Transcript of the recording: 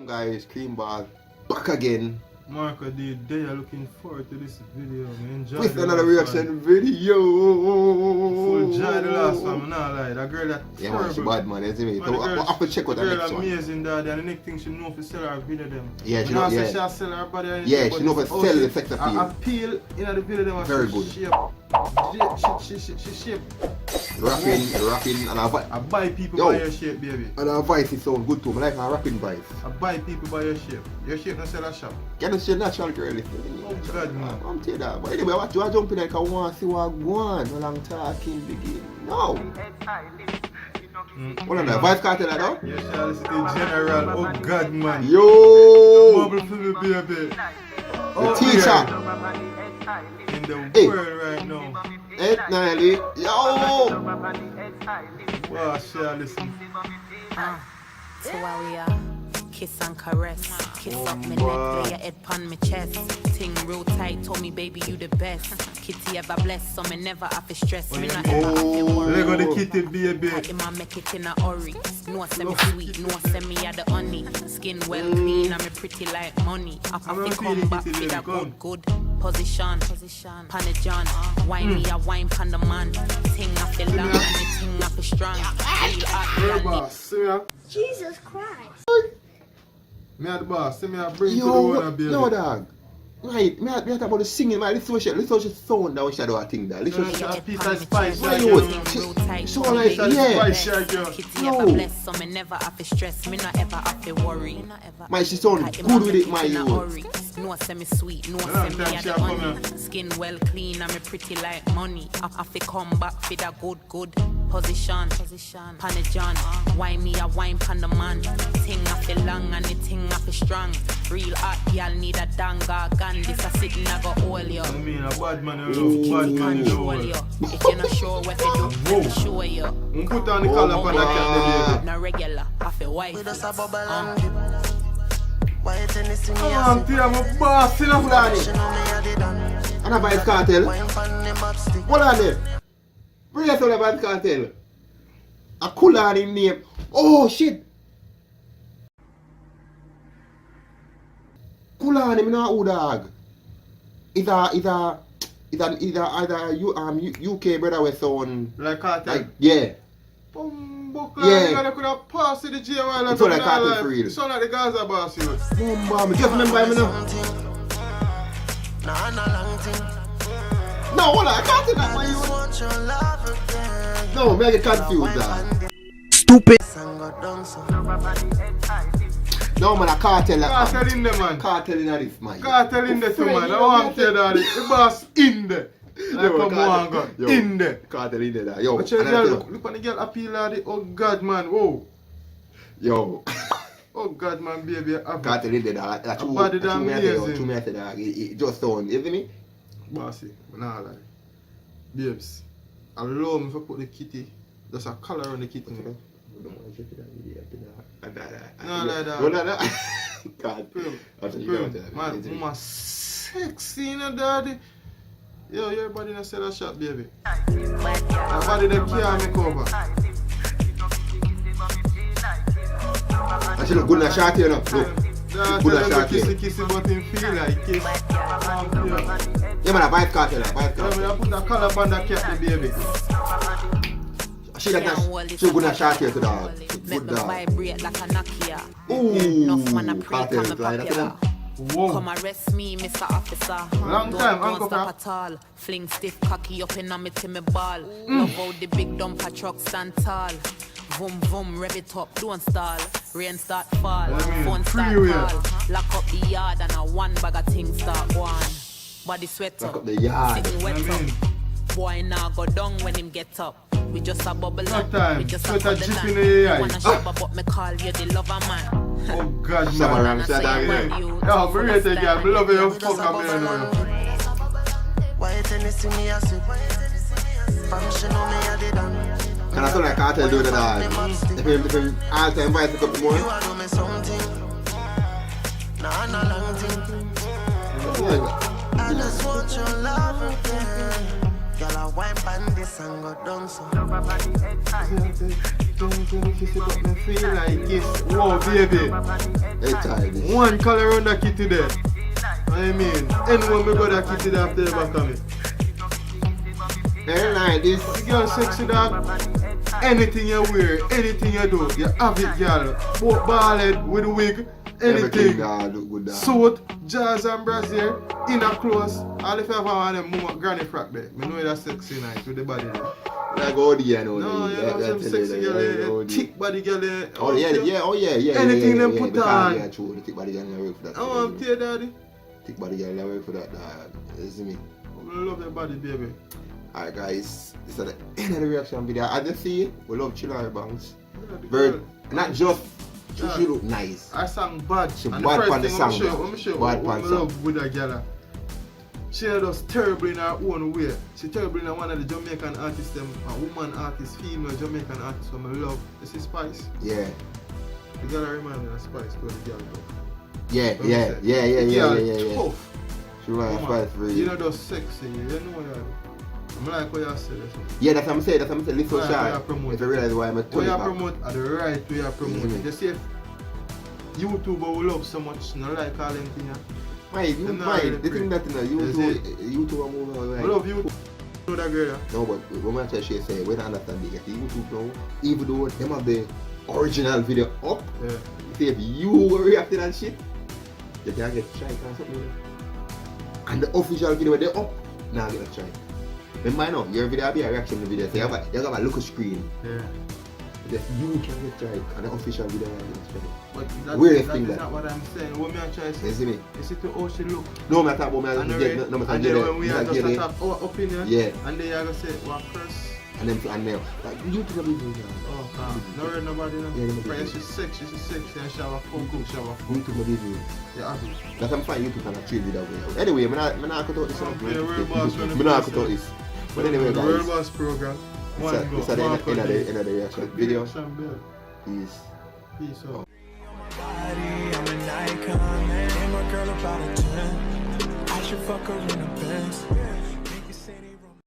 guys? Clean Ball back again Marco D, they are looking forward to this video, man. Enjoy with the another last reaction one. video. Full enjoy the last one, I'm not lie. That girl that Yeah, man, she terrible. bad, man. You see me? Man, So the I girl- have to check out the girl next one. amazing, daddy. And the next thing she know for sell her video them. Yeah, she When I know- say yeah. she sell her body. and Yeah, everything, she know but for sell the sex I appeal. appeal in the video them. Very good. She shape. Rapping, and I buy people Yo. by your shape, baby. her voice is sound good too. I like her rapping voice. I buy people by your shape. Your shape not sell a shop. Can you see natural girl? Oh God, man. I'm telling you that. But anyway, what you are jumping like I want to see what going on. No long talking begin. No. What on that? Vice Cartel that though? You shall listen to General. Oh God, man. Yo! Bubble for me, baby. The teacher. In the Hey. world right now. Ed Niley. Yo! Wow, shall listen. To warrior, kiss and caress. Kiss up my neck, Wow. lay your head pon my chest. Ting real tight, told me baby you the best. Kitty ever blessed, so me never have to stress. Me not ever have to worry. Lego the kitty, baby. I ma make it in a hurry. No semi sweet, no semi at the honey. Skin well clean, I'm pretty like money. I I'm have to feeling come back kitty, with a baby, good position. Pan the John, wine me a wine pan the man. Ting I feel long, me ting I feel strong. Real hot, Hey, real boss. See me? Jesus Christ. Me at the boss. See me? I bring to the water, Yo! baby. No, dog. Right, me talk about the singing, man. Listen how she sound that we should do a thing there. Listen how she... A piece of spice, Why right you here. would- so like, Piece of yeah. spice, right here. Kitty No. ever blessed, so me never have to stress. Me not ever have to worry. Man, she sound good with it, man. You. No semi sweet, no Yeah, semi thanks, at the yeah, come honey. Skin well clean, I'm pretty like money. I have to come back for that good position. Pan the John, wine me a wine pan the man. Ting I feel long and the ting I feel strong. Real hot y'all need a danga gun. This a sitting I go all you. I mean, a bad man in the road. Bad man in the Control you. road. If you're not sure what to do, let me show you. I'm put on the collar for the cat, Not regular, I feel white. We just a bubble and dip. Why you Tennessee me baby. a I'm telling you, I'm a boss in a flag. She know me a the done. And a Vice Cartel. Wine pan the map stick. Hold on there. Bring us on the Vice Cartel. A cool on him name. Oh, shit. Cool on him, not who dog. Either UK brother with sound Like cartel. like yeah. Yeah. You could have passed to the jail while It's all like cartel for real. It's all like the Gaza boss, you. Mama, just remember him now. Nah, long thing. No, hold on, I can't say that, I man. just want your love again. No, me I get confused dog. Stupid. Sang got done so. No man, a cartel Cartel in there, man. Cartel in this man. Cartel in there too, man. I want to tell you that the boss in there. Like Yo, a cartel. go. In there. Cartel in there. Yo, But you and I girl, tell look on the girl appeal at it. Oh God, man. Whoa. yo, Oh God, man, baby. cartel in there. That's A true. body That's damn true. Me I say, amazing. true. Me I say that. It just sound. You see me? Bossy, nah lie. Babes, allow me to put the kitty. There's a color on the kitty. Don't want to check that video. No, like that. No, no, no. God. Prim, I'll tell you prim. what that Man, is. my sexy, you know, daddy. Yo, your body not sell a shot, baby. Your body they can't make over. I should look good in a shot here now. Look. That's Good a at shot here. kissy, but him feel like kiss. Yeah man, a Vice Cartel. Vice Yeah, Cartel. I put the color on the cat, the baby. She good in a shot here to dog. Make Good me dog. vibrate like a Nokia. Ooh. Enough man a pray Cartel come line. popular. Whoa. Come arrest me, Mr. Officer. Long Don't- time, don't Uncle stop Pap. at all. Fling stiff cocky up in me till me ball. Love how the big dumper truck stand tall. Vroom vroom, rev it up, don't stall. Rain start fall, phone start freeway. call. Lock up the yard and a one bag of things start one. Body sweat Lock up, up the yard. sitting wet I mean. up. Boy now go down when him get up. We just a bubble No up, time. we just a Sweat a cuddle drip and in the eye. wanna shabba but me call you the lover man. Oh God, Shabba man. ram, shut down here. Yo, me rate it, girl. Me love you, We just fuck a up me, you bubble know. and dip. Why you Tennessee me a sip? From she know me a the done. Can I sound like Cartel do the dog? If him all time Vice pick up the You morning. a do me something. Nah, long thing. I just want your love again. Girl, I wine pan this and go down so. Don't kiss it, but me feel like kiss. Whoa, baby. Hey, time this. One color on the kitty there. I mean, anyone me got that kitty there after the back of me. Hey, like this. The girl sexy dog. Anything you wear, anything you do, you have it, girl. Both bald with a wig, Everything anything. that look good. Suit, jazz and brassiere, inner clothes. All if you have one of them granny frack there. I know that's sexy night with the body there. Like OD, I know. No, you know some sexy girl, thick body girl. Oh yeah. Anything them put on. Yeah, true. The thick body girl never work for that. Oh, I'm tear daddy. Thick body girl never work for that. You see me? I love your body, baby. Alright guys, this is the end of the reaction video. As you see, we love Chillari Banks. Yeah, the Very, girl. not just, Yeah. she look nice. I sang bad. She And bad the pan the first thing song, let me show you bad what pan I love with that girl. She does terrible in her own way. She terrible in one of the Jamaican artists, them, a woman artist, female Jamaican artist who I love. This is Spice. Yeah. The girl reminds me of Spice, but the girl tough. Yeah. Tough. She reminds Woman, Spice for you you. know those sexy, you know what I'm like what you say. Yeah, that's what I'm saying. Little Why shy. you promote? If you realize why I'm a What Tony you Pack. promote are the right way you promote. Mhm. You see if YouTuber will love so much, not like all them things. Mate, Them not mate, really the thing that YouTube are moving on. I love you. Know that girl. No, but when I tell she say, we don't understand the YouTube now, even though them have the original video up, Yeah. see if you react to that shit, you can get strike or something. And the official video when they up, now get a strike. Remember now, your video will be a reaction video, so you have a look screen. Yeah. Just you can get strike, and the official video will get a strike. But Weirdest that thing is that. not what I'm saying. What me I try to say, You see me? you see to how she look. No, I'm talking about And, me, then, no, and then when we are just to have our opinion, Yeah. and then you're going to say, well, first, and then, like, YouTube will be doing oh, no read nobody, no. Yeah, nobody. Friend, she's sexy, and she have a phone cook, she have a phone. YouTube will be doing. Yeah, happy. That's I'm fine, YouTube can actually do that way. Anyway, I'm not cut out this one. Yeah, real boss, I'm not cut out this. But anyway, The Real guys, Boss program. One this is the go. end of the reaction video. Peace. Peace out. I'm an icon, man. And my girl about a 10. I should fuck her in a Benz.